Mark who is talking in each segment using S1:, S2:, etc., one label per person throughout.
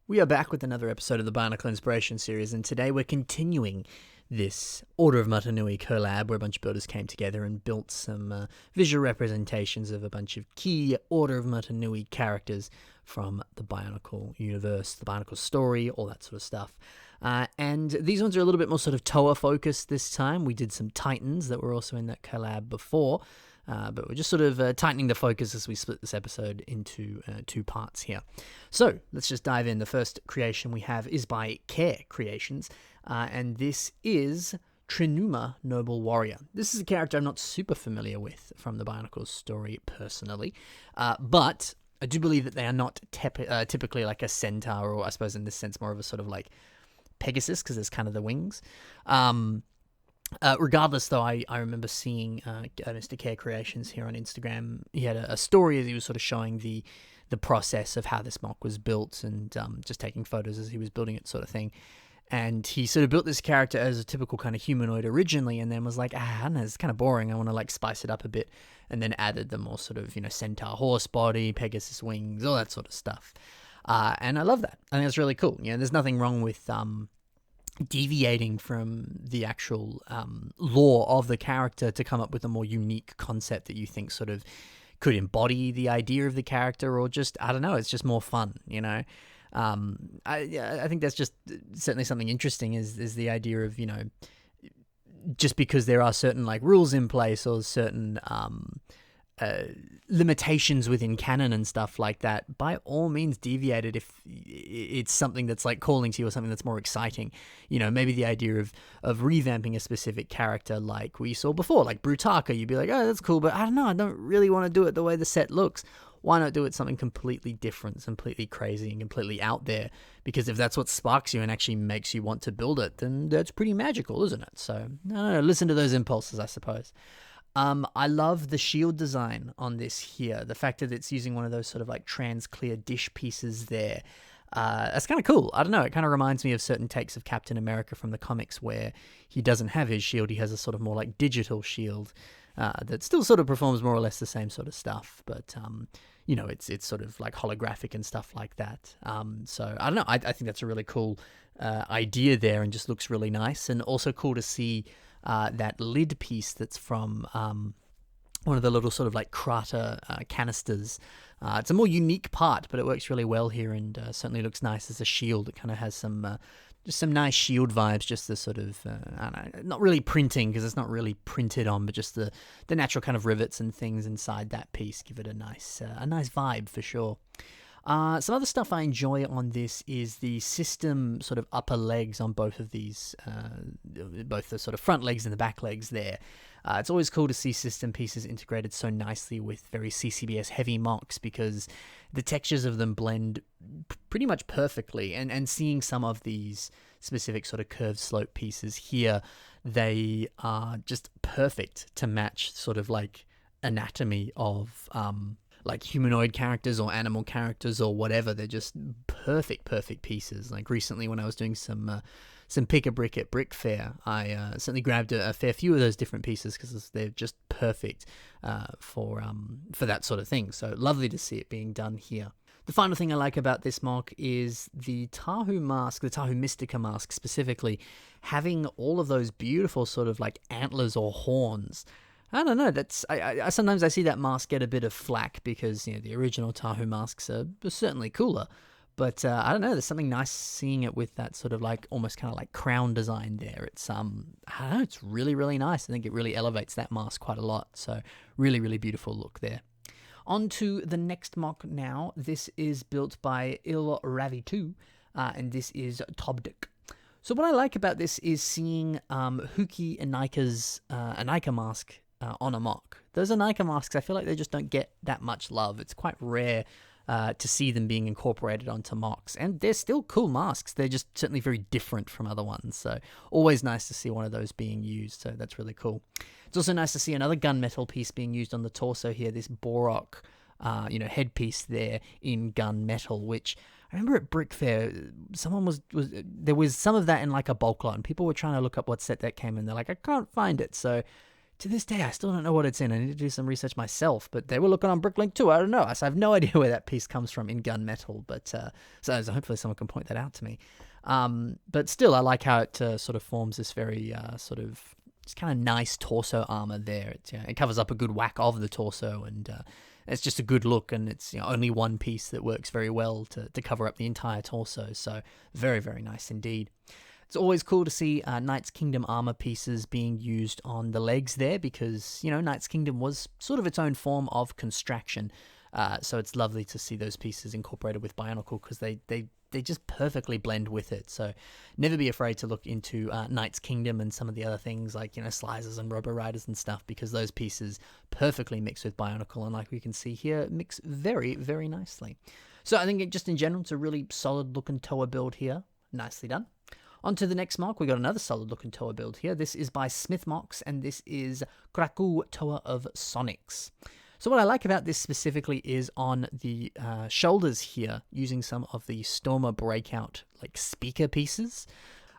S1: We are back with another episode of the Bionicle Inspiration series, and today we're continuing this Order of Motunui collab where a bunch of builders came together and built some visual representations of a bunch of key Order of Motunui characters from the Bionicle universe, the Bionicle story, all that sort of stuff. And these ones are a little bit more sort of Toa focused this time. We did some Titans that were also in that collab before, but we're just sort of tightening the focus as we split this episode into two parts here. So let's just dive in. The first creation we have is by Care Creations, and this is Trinuma Noble Warrior. This is a character I'm not super familiar with from the Bionicle story personally, but I do believe that they are not typically like a centaur, or I suppose in this sense more of a sort of like Pegasus, because there's kind of the wings. Regardless, though, I remember seeing Mr. Care Creations here on Instagram. He had a story as he was sort of showing the process of how this mock was built and just taking photos as he was building it, sort of thing. And he sort of built this character as a typical kind of humanoid originally, and then was like, I don't know, it's kind of boring. I want to like spice it up a bit, and then added the more sort of, centaur horse body, Pegasus wings, all that sort of stuff. And I love that. I think it's really cool. There's nothing wrong with deviating from the actual lore of the character to come up with a more unique concept that you think sort of could embody the idea of the character, or just, I don't know, it's just more fun, I think that's just certainly something interesting is the idea of, just because there are certain like rules in place or certain limitations within canon and stuff like that, by all means deviate it if it's something that's like calling to you or something that's more exciting. Maybe the idea of revamping a specific character like we saw before, like Brutaka, you'd be like, oh, that's cool, but I don't know, I don't really want to do it the way the set looks. Why not do it something completely different, completely crazy, and completely out there? Because if that's what sparks you and actually makes you want to build it, then that's pretty magical, isn't it? So, no, listen to those impulses, I suppose. I love the shield design on this here. The fact that it's using one of those sort of like trans clear dish pieces there. That's kind of cool. I don't know. It kind of reminds me of certain takes of Captain America from the comics where he doesn't have his shield. He has a sort of more like digital shield that still sort of performs more or less the same sort of stuff. But, it's sort of like holographic and stuff like that. So I don't know. I think that's a really cool idea there, and just looks really nice. And also cool to see that lid piece that's from one of the little sort of like crater canisters. It's a more unique part, but it works really well here, and certainly looks nice as a shield. It kind of has some just some nice shield vibes, just the sort of, I don't know, not really printing because it's not really printed on, but just the natural kind of rivets and things inside that piece give it a nice vibe for sure. Some other stuff I enjoy on this is the system sort of upper legs on both of these, both the sort of front legs and the back legs there. It's always cool to see system pieces integrated so nicely with very CCBS heavy mocks, because the textures of them blend pretty much perfectly, and seeing some of these specific sort of curved slope pieces here, they are just perfect to match sort of like anatomy of like humanoid characters or animal characters or whatever. They're just perfect pieces. Like recently when I was doing some pick-a-brick at Brick Fair, I certainly grabbed a fair few of those different pieces because they're just perfect for that sort of thing. So lovely to see it being done here. The final thing I like about this mock is the Tahu mask, the Tahu Mystica mask specifically, having all of those beautiful sort of like antlers or horns. I don't know, I sometimes I see that mask get a bit of flack because, the original Tahu masks are certainly cooler. But I don't know, there's something nice seeing it with that sort of like almost kind of like crown design there. It's I don't know, it's really, really nice. I think it really elevates that mask quite a lot. So really, really beautiful look there. On to the next mock now. This is built by Ravi 2, and this is Tobdik. So what I like about this is seeing Huki Anika's Anika mask on a mock. Those Anika masks, I feel like they just don't get that much love. It's quite rare to see them being incorporated onto mocks, and they're still cool masks. They're just certainly very different from other ones, so always nice to see one of those being used, so that's really cool. It's also nice to see another gunmetal piece being used on the torso here, this Borok headpiece there in gunmetal, which I remember at Brick Fair, someone there was some of that in like a bulk lot, and people were trying to look up what set that came in. They're like, I can't find it, so To this day, I still don't know what it's in. I need to do some research myself, but they were looking on Bricklink too. I don't know. So I have no idea where that piece comes from in gunmetal, but so hopefully someone can point that out to me. But still, I like how it sort of forms this very sort of, it's kind of nice torso armor there. It covers up a good whack of the torso, and it's just a good look, and it's only one piece that works very well to cover up the entire torso. So very, very nice indeed. It's always cool to see Knights Kingdom armor pieces being used on the legs there, because, Knights Kingdom was sort of its own form of construction. So it's lovely to see those pieces incorporated with Bionicle, because they just perfectly blend with it. So never be afraid to look into Knights Kingdom and some of the other things like, Slicers and Robo Riders and stuff, because those pieces perfectly mix with Bionicle, and like we can see here, mix very, very nicely. So I think just in general, it's a really solid looking Toa build here. Nicely done. On to the next MOC, we got another solid looking Toa build here. This is by Smith MOCs, and this is Kraku Toa of Sonics. So what I like about this specifically is on the shoulders here, using some of the Stormer Breakout like speaker pieces.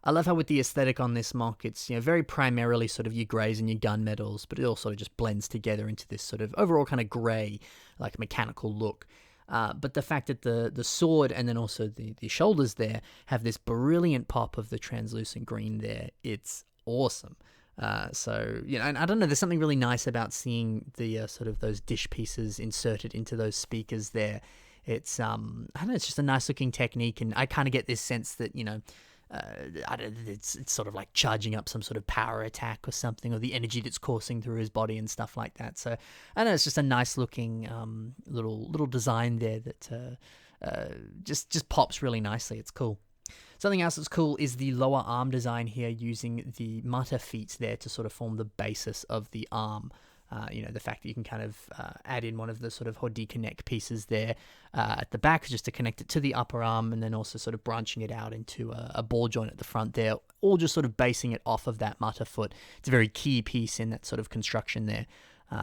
S1: I love how with the aesthetic on this MOC, it's very primarily sort of your greys and your gunmetals, but it all sort of just blends together into this sort of overall kind of grey, like mechanical look. But the fact that the sword and then also the shoulders there have this brilliant pop of the translucent green there, it's awesome. So, and I don't know, there's something really nice about seeing the sort of those dish pieces inserted into those speakers there. It's, I don't know, it's just a nice looking technique, and I kind of get this sense that, it's sort of like charging up some sort of power attack or something, or the energy that's coursing through his body and stuff like that. So I know it's just a nice looking little design there that just pops really nicely. It's cool. Something else that's cool is the lower arm design here, using the Mata feet there to sort of form the basis of the arm. The fact that you can kind of add in one of the sort of Hodika neck pieces there at the back just to connect it to the upper arm, and then also sort of branching it out into a ball joint at the front there, all just sort of basing it off of that Mata foot. It's a very key piece in that sort of construction there.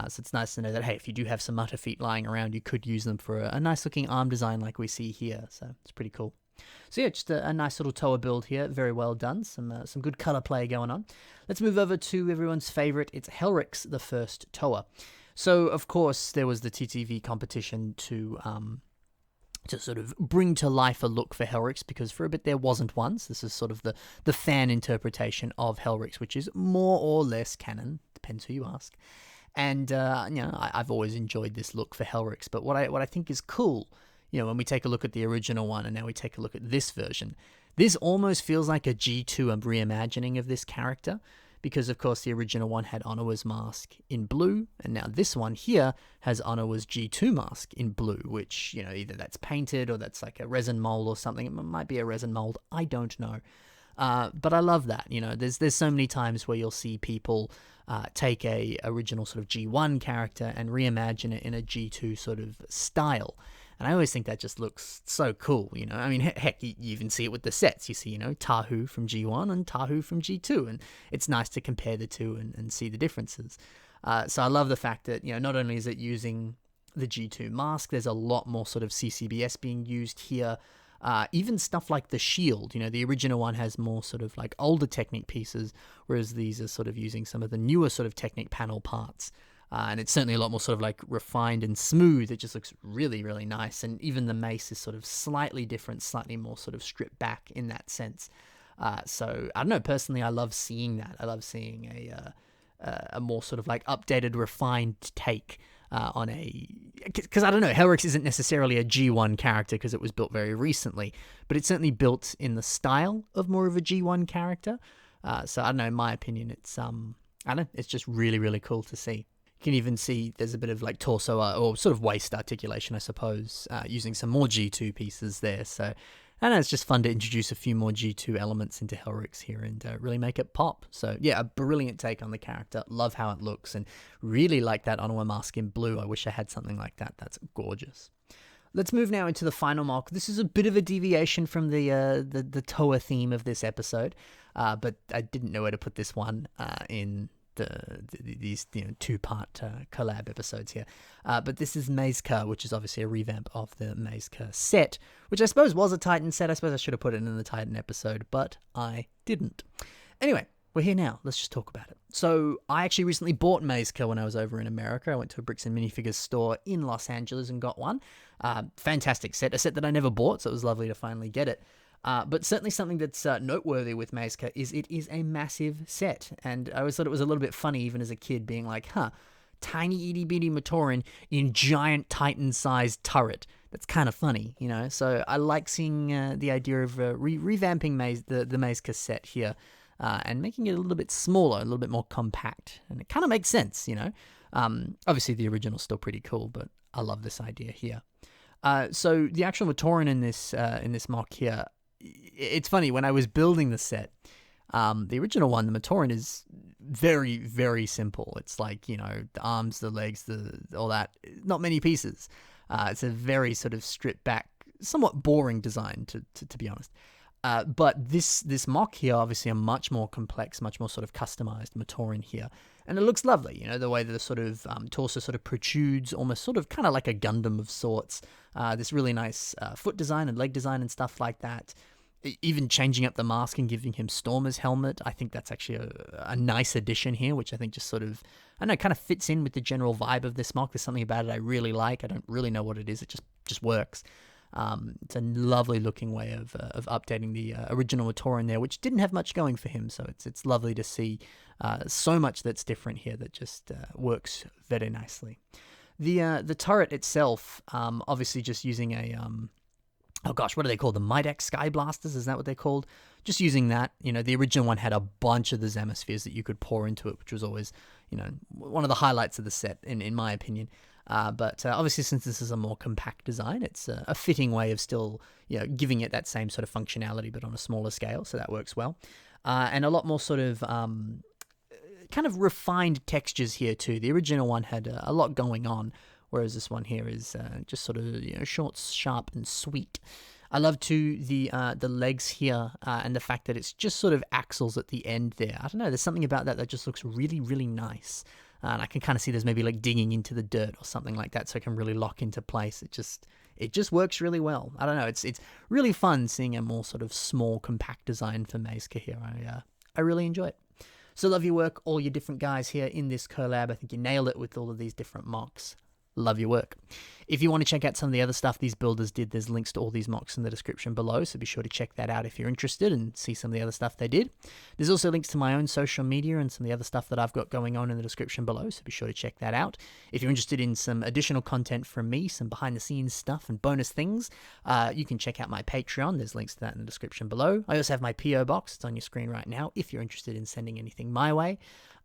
S1: So it's nice to know that, hey, if you do have some Mata feet lying around, you could use them for a nice looking arm design like we see here. So it's pretty cool. So yeah, just a nice little Toa build here. Very well done. Some good color play going on. Let's move over to everyone's favorite. It's Hellricks, the first Toa. So of course there was the TTV competition to sort of bring to life a look for Hellricks, because for a bit there wasn't one. So this is sort of the fan interpretation of Hellricks, which is more or less canon, depends who you ask. And I've always enjoyed this look for Hellricks. But what I think is cool, when we take a look at the original one and now we take a look at this version, this almost feels like a G2 reimagining of this character, because of course the original one had Onawa's mask in blue, and now this one here has Onawa's G2 mask in blue, which, either that's painted or that's like a resin mold or something. It might be a resin mold, I don't know. But I love that, there's so many times where you'll see people take a original sort of G1 character and reimagine it in a G2 sort of style. And I always think that just looks so cool, I mean, heck, you even see it with the sets. You see, Tahu from G1 and Tahu from G2, and it's nice to compare the two and see the differences. So I love the fact that, not only is it using the G2 mask, there's a lot more sort of CCBS being used here. Even stuff like the shield, the original one has more sort of like older Technic pieces, whereas these are sort of using some of the newer sort of Technic panel parts. And it's certainly a lot more sort of like refined and smooth. It just looks really, really nice. And even the mace is sort of slightly different, slightly more sort of stripped back in that sense. So I don't know, personally, I love seeing that. I love seeing a more sort of like updated, refined take on because I don't know, Hellricks isn't necessarily a G1 character because it was built very recently, but it's certainly built in the style of more of a G1 character. So I don't know, in my opinion, it's it's just really, really cool to see. You can even see there's a bit of like torso or sort of waist articulation, I suppose, using some more G2 pieces there. So I know it's just fun to introduce a few more G2 elements into Hellricks here and really make it pop. So yeah, a brilliant take on the character. Love how it looks and really like that Onawa mask in blue. I wish I had something like that. That's gorgeous. Let's move now into the final MOC. This is a bit of a deviation from the Toa theme of this episode, but I didn't know where to put this one in these two-part collab episodes here. But this is Mazecar, which is obviously a revamp of the Mazecar set, which I suppose was a Titan set. I suppose I should have put it in the Titan episode, but I didn't. Anyway, we're here now. Let's just talk about it. So I actually recently bought Mazecar when I was over in America. I went to a Bricks and Minifigures store in Los Angeles and got one. Fantastic set, a set that I never bought, so it was lovely to finally get it. But certainly something that's noteworthy with Mazecar is it is a massive set. And I always thought it was a little bit funny, even as a kid, being like, tiny itty bitty Matoran in giant Titan-sized turret. That's kind of funny, you know? So I like seeing the idea of revamping the Mazecar set here. And making it a little bit smaller, a little bit more compact. And it kind of makes sense, you know. Obviously, the original's still pretty cool, but I love this idea here. So the actual Matoran in this mock here, it's funny, when I was building the set, the original one, the Matoran is very, very simple. It's like, you know, the arms, the legs, all that, not many pieces. It's a very sort of stripped back, somewhat boring design, to be honest. But this mock here, obviously a much more complex, much more sort of customized Matoran here. And it looks lovely, you know, the way that the sort of torso sort of protrudes, almost sort of kind of like a Gundam of sorts. This really nice foot design and leg design and stuff like that. Even changing up the mask and giving him Stormer's helmet. I think that's actually a nice addition here, which I think just sort of, I don't know, kind of fits in with the general vibe of this mock. There's something about it I really like. I don't really know what it is. It just works. It's a lovely looking way of updating the original Matoran there, which didn't have much going for him. So it's lovely to see so much that's different here that just works very nicely. The turret itself, obviously just using a oh gosh, what do they called? The Midex Sky Blasters? Is that what they're called? Just using that. You know, the original one had a bunch of the Zemaspheres that you could pour into it, which was always, you know, one of the highlights of the set, in my opinion. But obviously, since this is a more compact design, it's a fitting way of still, you know, giving it that same sort of functionality, but on a smaller scale. So that works well. And a lot more sort of kind of refined textures here too. The original one had a lot going on, whereas this one here is just sort of, you know, short, sharp, and sweet. I love too the legs here and the fact that it's just sort of axles at the end there. I don't know, there's something about that just looks really, really nice. And I can kind of see there's maybe like digging into the dirt or something like that, so it can really lock into place. It just works really well. I don't know, it's really fun seeing a more sort of small, compact design for Mazecar here. I really enjoy it. So love your work, all your different guys here in this collab. I think you nailed it with all of these different mocks. Love your work. If you want to check out some of the other stuff these builders did, there's links to all these mocks in the description below, so be sure to check that out if you're interested and see some of the other stuff they did. There's also links to my own social media and some of the other stuff that I've got going on in the description below, so be sure to check that out. If you're interested in some additional content from me, some behind-the-scenes stuff and bonus things, you can check out my Patreon. There's links to that in the description below. I also have my P.O. box. It's on your screen right now if you're interested in sending anything my way.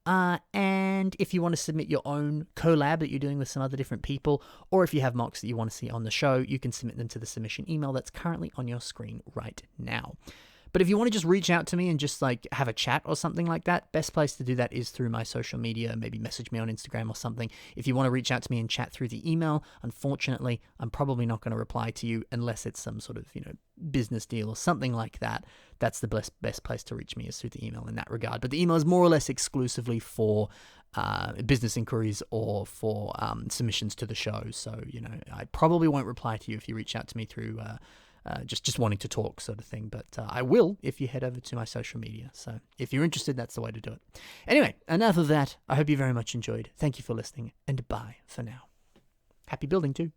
S1: And if you want to submit your own collab that you're doing with some other different people, or if you have mocks that you want to see on the show, you can submit them to the submission email that's currently on your screen right now. But if you want to just reach out to me and just like have a chat or something like that, best place to do that is through my social media. Maybe message me on Instagram or something. If you want to reach out to me and chat through the email, unfortunately, I'm probably not going to reply to you unless it's some sort of, you know, business deal or something like that. That's the best place to reach me is through the email in that regard. But the email is more or less exclusively for business inquiries or for submissions to the show. So, you know, I probably won't reply to you if you reach out to me through just wanting to talk sort of thing. But I will if you head over to my social media. So if you're interested, that's the way to do it. Anyway, enough of that. I hope you very much enjoyed. Thank you for listening, and bye for now. Happy building too.